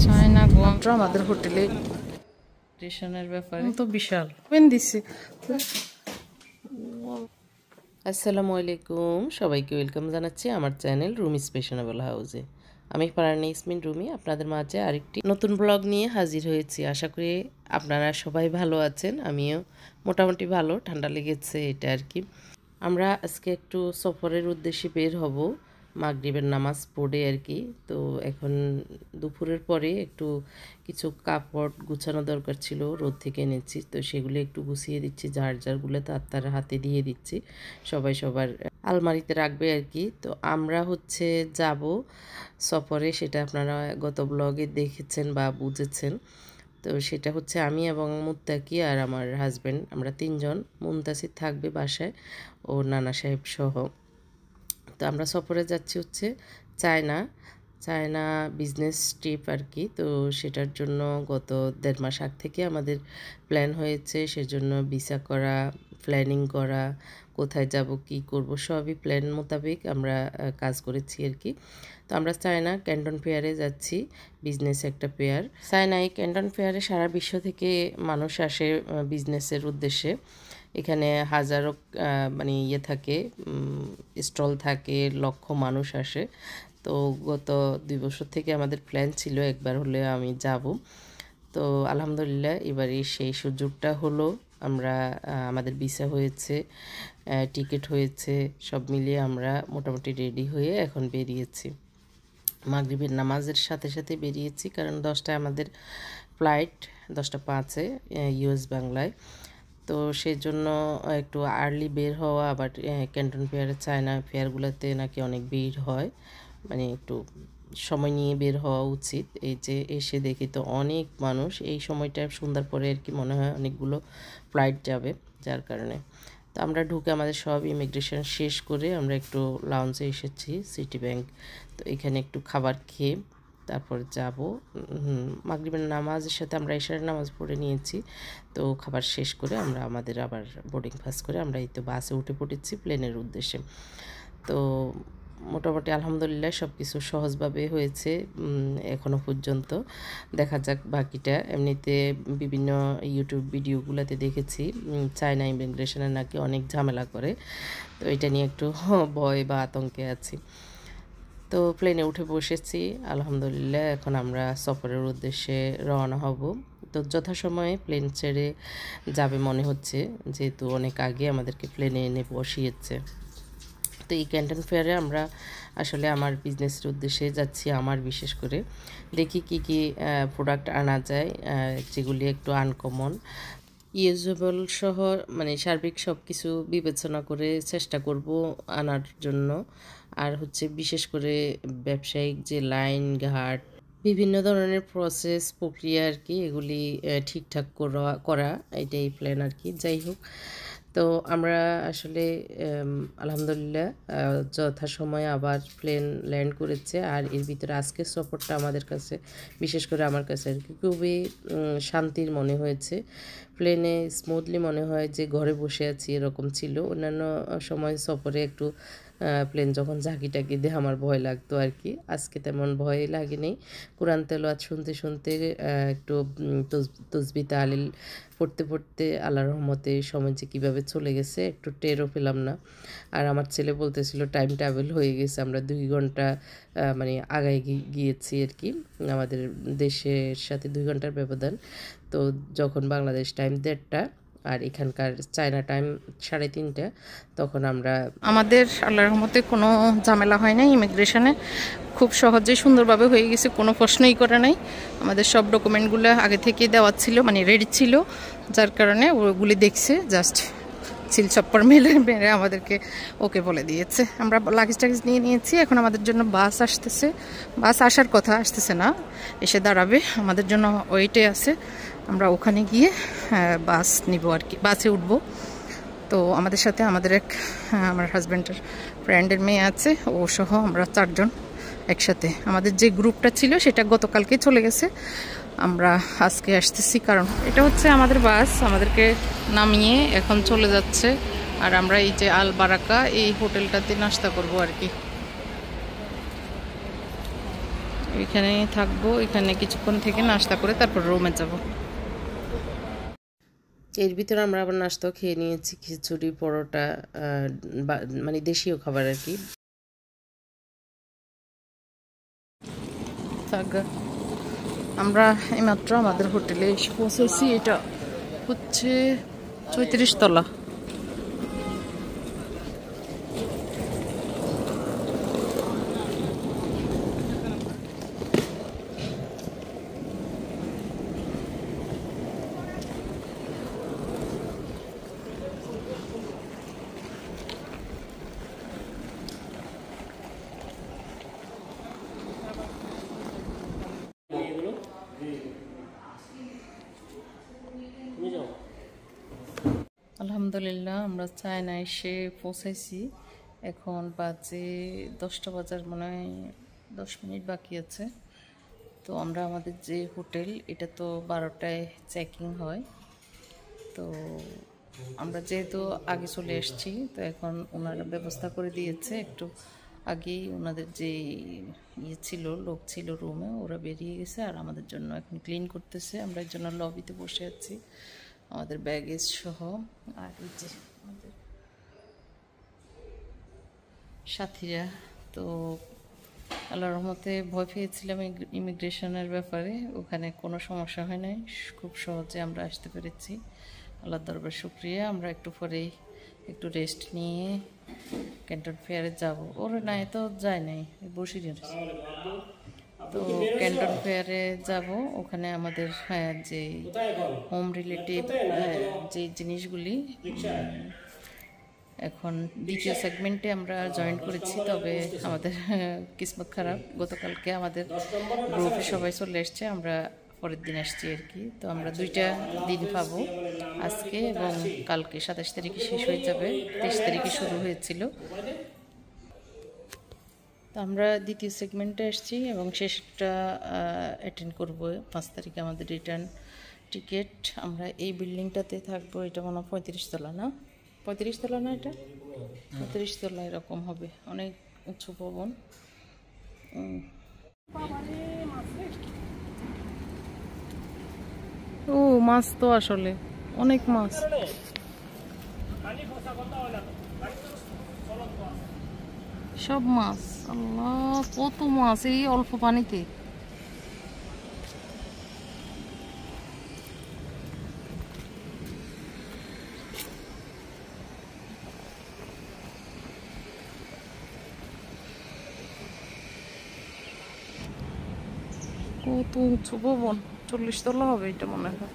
China গোয়ামটা আমাদের হোটেলে স্টেশনের ব্যাপারে তো বিশাল পেন দিছে। আসসালামু আলাইকুম, সবাইকে ওয়েলকাম জানাচ্ছি আমার চ্যানেল রুমিস ফ্যাশনেবল হাউসে। আমি ফারহানা ইয়াসমিন রুমি আপনাদের মাঝে আরেকটি নতুন ব্লগ নিয়ে হাজির হয়েছি। আশা করি আপনারা সবাই ভালো আছেন, আমিও মোটামুটি ভালো। ঠান্ডা লেগেছে এটা আর কি। আমরা আজকে একটু সফরের উদ্দেশ্যে বের হব, মাগরিবের নামাজ পড়ে আর কি। তো এখন দুপুরের পরে একটু কিছু কাপড় গুছানো দরকার ছিল, রোদ থেকে এনেছি, তো সেগুলো একটু গুছিয়ে দিচ্ছি। যারগুলো তার হাতে দিয়ে দিচ্ছি, সবাই সবার আলমারিতে রাখবে আর কি। তো আমরা হচ্ছে যাব সফরে, সেটা আপনারা গত ব্লগে দেখেছেন বা বুঝেছেন। তো সেটা হচ্ছে আমি এবং মুত্তাকি আর আমার হাজব্যান্ড, আমরা তিনজন। মুনতাসির থাকবে বাসায়, ও নানা সাহেব সহ। তো আমরা সফরে যাচ্ছি হচ্ছে চায়না বিজনেস ট্রিপ আর কি। তো সেটার জন্য গত 1.5 মাস আগ থেকে আমাদের প্ল্যান হয়েছে, সেজন্য ভিসা করা, প্ল্যানিং করা, কোথায় যাব কি করব সবই প্ল্যান মোতাবেক আমরা কাজ করেছি আর কি। তো আমরা চায়না ক্যান্টন ফেয়ারে যাচ্ছি, বিজনেস একটা ফেয়ার। চায়না এই ক্যান্টন ফেয়ারে সারা বিশ্ব থেকে মানুষ আসে বিজনেসের উদ্দেশ্যে। এখানে হাজারো মানে থাকে, স্টল থাকে, লক্ষ মানুষ আসে। তো গত 2 বছর থেকে আমাদের প্ল্যান ছিল একবার হলে আমি যাব। তো আলহামদুলিল্লাহ এবারে সেই সুযোগটা হলো। আমরা আমাদের ভিসা হয়েছে, টিকিট হয়েছে, সব মিলিয়ে আমরা মোটামুটি রেডি হয়ে এখন বেরিয়েছি। মাগরিবের নামাজের সাথে সাথে বেরিয়েছি, কারণ 10টায় আমাদের ফ্লাইট, 10:05 ইউএস বাংলায়। তো সেই জন্য একটু আর্লি বের হওয়া। আবার ক্যান্টন ফেয়ারে, চায়না ফেয়ারগুলোতে নাকি অনেক ভিড় হয়, মানে একটু সময় নিয়ে বের হওয়া উচিত। এই যে এসে দেখি তো অনেক মানুষ, এই সময়টা সন্ধ্যার পরে আর কি মনে হয় অনেকগুলো ফ্লাইট যাবে, যার কারণে। তো আমরা ঢুকে আমাদের সব ইমিগ্রেশন শেষ করে আমরা একটু লাউঞ্জে এসেছি, সিটি ব্যাংক। তো এখানে একটু খাবার খেয়ে তারপর যাব। মাগরিবের নামাজের সাথে আমরা ইশারের নামাজ পড়ে নিয়েছি। তো খাবার শেষ করে আমরা আমাদের আবার বোর্ডিং পাস করে আমরা এই তো বাসে উঠে পড়েছি প্লেনের উদ্দেশ্যে। তো মোটামুটি আলহামদুলিল্লাহ সব কিছু সহজভাবে হয়েছে এখনও পর্যন্ত। দেখা যাক বাকিটা। এমনিতে বিভিন্ন ইউটিউব ভিডিওগুলোতে দেখেছি চায়না ইমিগ্রেশনে নাকি অনেক ঝামেলা করে, তো এটা নিয়ে একটু ভয় বা আতঙ্কে আছি। তো প্লেনে উঠে বসেছি আলহামদুলিল্লাহ। এখন আমরা সফরের উদ্দেশ্যে রওনা হব। তো যথাসময়ে প্লেন ছেড়ে যাবে মনে হচ্ছে, যেহেতু অনেক আগে আমাদেরকে প্লেনে এনে বসিয়েছে। তো এই ক্যান্টন ফেয়ারে আমরা আসলে আমার বিজনেসের উদ্দেশ্যে যাচ্ছি। আমার বিশেষ করে দেখি কি কি প্রোডাক্ট আনা যায়, যেগুলি একটু আনকমন, ইউজেবল সহ, মানে সার্বিক সব কিছু বিবেচনা করে চেষ্টা করব আনার জন্য। আর হচ্ছে বিশেষ করে ব্যবসায়িক যে লাইন ঘাট, বিভিন্ন ধরনের প্রসেস প্রক্রিয়া আর কি, এগুলি ঠিকঠাক করা এটাই প্ল্যান আর কি। যাই হোক, তো আমরা আসলে আলহামদুলিল্লাহ যথাসময়ে আবার প্লেন ল্যান্ড করেছে। আর এর ভিতরে আজকের সফরটা আমাদের কাছে, বিশেষ করে আমার কাছে আর কি, খুবই শান্তির মনে হয়েছে। প্লেনে স্মুথলি মনে হয় যে ঘরে বসে আছি, এরকম ছিল। অন্যান্য সময় সফরে একটু প্লেন যখন ঝাঁকিটাকি দিয়ে আমার ভয় লাগতো আর কি, আজকে তেমন ভয় লাগেনি। কোরআন তেলাওয়াত শুনতে শুনতে একটু তসবিহ তাহলিল পড়তে পড়তে আল্লাহর রহমতে সময় যে কীভাবে চলে গেছে একটু টেরও পেলাম না। আর আমার ছেলে বলতেছিল টাইম ট্রাভেল হয়ে গেছে, আমরা 2 ঘন্টা মানে আগায় গিয়েছি আর কি। আমাদের দেশের সাথে 2 ঘন্টার ব্যবধান। তো যখন বাংলাদেশ টাইম 1:30 আর এখানকার চায়না টাইম 3:30, তখন আমরা, আমাদের আল্লাহর রহমতে কোনো ঝামেলা হয় নাই ইমিগ্রেশনে, খুব সহজেই সুন্দরভাবে হয়ে গেছে, কোনো প্রশ্নই করে নাই। আমাদের সব ডকুমেন্টগুলো আগে থেকেই দেওয়া ছিল, মানে রেডি ছিল, যার কারণে ওগুলি দেখছে, জাস্ট সিল চপ্পর মেরে আমাদেরকে ওকে বলে দিয়েছে। আমরা লাগেজ টাগেজ নিয়ে নিয়েছি। এখন আমাদের জন্য বাস আসতেছে, বাস আসার কথা, আসতেছে না, এসে দাঁড়াবে, আমাদের জন্য ওয়েটে আছে। আমরা ওখানে গিয়ে বাস নিব আর কি, বাসে উঠবো। তো আমাদের সাথে আমাদের আমার হাজব্যান্ডের ফ্রেন্ডের মেয়ে আছে, ও সহ আমরা 4 জন একসাথে। আমাদের যে গ্রুপটা ছিল সেটা গতকালকে চলে গেছে, আমরা আজকে আসতেছি। কারণ এটা হচ্ছে আমাদের বাস, আমাদেরকে নামিয়ে এখন চলে যাচ্ছে। আর আমরা এই যে আল বারাকা এই হোটেলটাতে নাস্তা করব আর কি। এখানে থাকবো, এখানে কিছুক্ষণ থেকে নাস্তা করে তারপর রুমে যাব। এর ভিতরে আমরা আবার নাস্তাও খেয়ে নিয়েছি, খিচুড়ি, পরোটা, মানে দেশীয় খাবার আর কি। আমরা এইমাত্র আমাদের হোটেলে এসে পৌঁছেছি। এটা হচ্ছে 34 তলা। আলহামদুলিল্লাহ আমরা চায়না এসে পৌঁছাইছি। এখন বাজে 10টা বাজার মনে হয় 10 মিনিট বাকি আছে। তো আমরা আমাদের যে হোটেল, এটা তো 12টায় চেকিং হয়। তো আমরা যেহেতু আগে চলে এসেছি, তো এখন ওনারা ব্যবস্থা করে দিয়েছে। একটু আগেই ওনাদের যে ছিল, লোক ছিল রুমে, ওরা বেরিয়ে গেছে আর আমাদের জন্য এখন ক্লিন করতেছে। আমরা এর জন্য লবিতে বসে আছি আমাদের ব্যাগেজ সহ। আর এই যে আমাদের সাথীরা, তো আল্লাহর রহমতে ভয় পেয়েছিলাম ইমিগ্রেশনের ব্যাপারে, ওখানে কোনো সমস্যা হয় নাই, খুব সহজে আমরা আসতে পেরেছি। আল্লাহর দরবার শুকরিয়া। আমরা একটু পরেই একটু রেস্ট নিয়ে ক্যান্টন ফেয়ারে যাব। ওরা নাই তো যায় নাই, বসে তো ক্যান্টন ফেয়ারে যাব। ওখানে আমাদের যে হোম রিলেটিভ যে জিনিসগুলি, এখন দ্বিতীয় সেগমেন্টে আমরা জয়েন করেছি। তবে আমাদের কিসমত খারাপ, গতকালকে আমাদের গ্রুপে সবাই চলে এসছে, আমরা পরের দিন আসছি আর কি। তো আমরা 2টা দিন পাবো, আজকে এবং কালকে। 27 তারিখে শেষ হয়ে যাবে, 23 তারিখে শুরু হয়েছিল। তো আমরা দ্বিতীয় সেগমেন্টে আসছি এবং শেষটা অ্যাটেন্ড করবো 5 তারিখে আমাদের রিটার্ন টিকিট। আমরা এই বিল্ডিংটাতে থাকবো। এটা মনে হয় 35 তলা না, 35 তলা না, এটা 35 তলা এরকম হবে, অনেক উঁচু ভবন। ও মাছ তো আসলে অনেক মাছ, সব মাছ। আল্লাহ কত মাছ এই অল্প পানিতে। কত উঁচু ভবন, 40 তলা হবে এটা মনে হয়।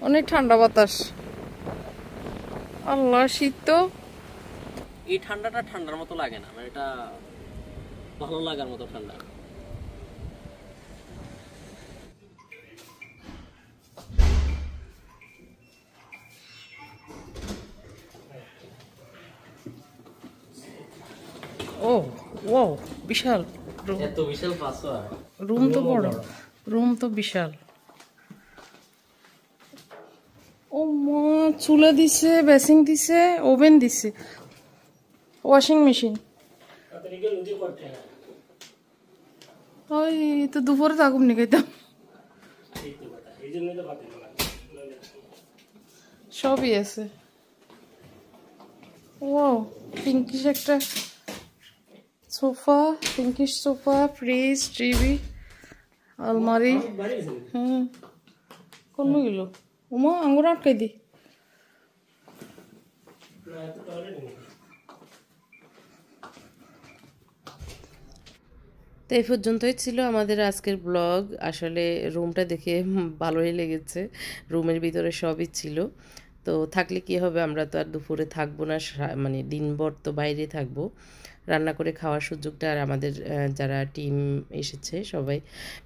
অনেক ঠান্ডা বাতাস। আল্লাহ শীত তো। এই ঠান্ডাটা ঠান্ডার মতো লাগে না, মানে এটা ভালো লাগার মতো ঠান্ডা। ও ও বিশাল রুম, এত বিশাল পাসওয়ার্ড। রুম তো বড়, রুম তো বিশাল। ও মা, চুলা দিছে, বেসিং দিছে, ওভেন দিছে, ওয়াশিং মেশিন। ওই তো দুপুরে তো আগুন নিগাইতাম। সবই আছে। ও পিঙ্কিশ একটা sofa, pinkish sofa, fridge, TV, আলমারি। হ্যাঁ কোন গেল উমা, আঙুর আটকাই দি। তো এই পর্যন্তই ছিল আমাদের আজকের ব্লগ। আসলে রুমটা দেখে ভালোই লেগেছে, রুমের ভিতরে সবই ছিল। তো থাকলে কি হবে, আমরা তো আর দুপুরে থাকবো না, মানে দিনভর তো বাইরে থাকবো। রান্না করে খাওয়ার সুযোগটা, আর আমাদের যারা টিম এসেছে সবাই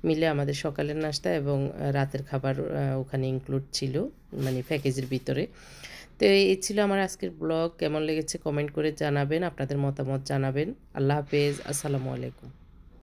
মিলে আমাদের সকালের নাস্তা এবং রাতের খাবার ওখানে ইনক্লুড ছিল, মানে প্যাকেজের ভিতরে। তো এই ছিল আমার আজকের ব্লগ। কেমন লেগেছে কমেন্ট করে জানাবেন, আপনাদের মতামত জানাবেন। আল্লাহ হাফেজ, আসসালামু আলাইকুম।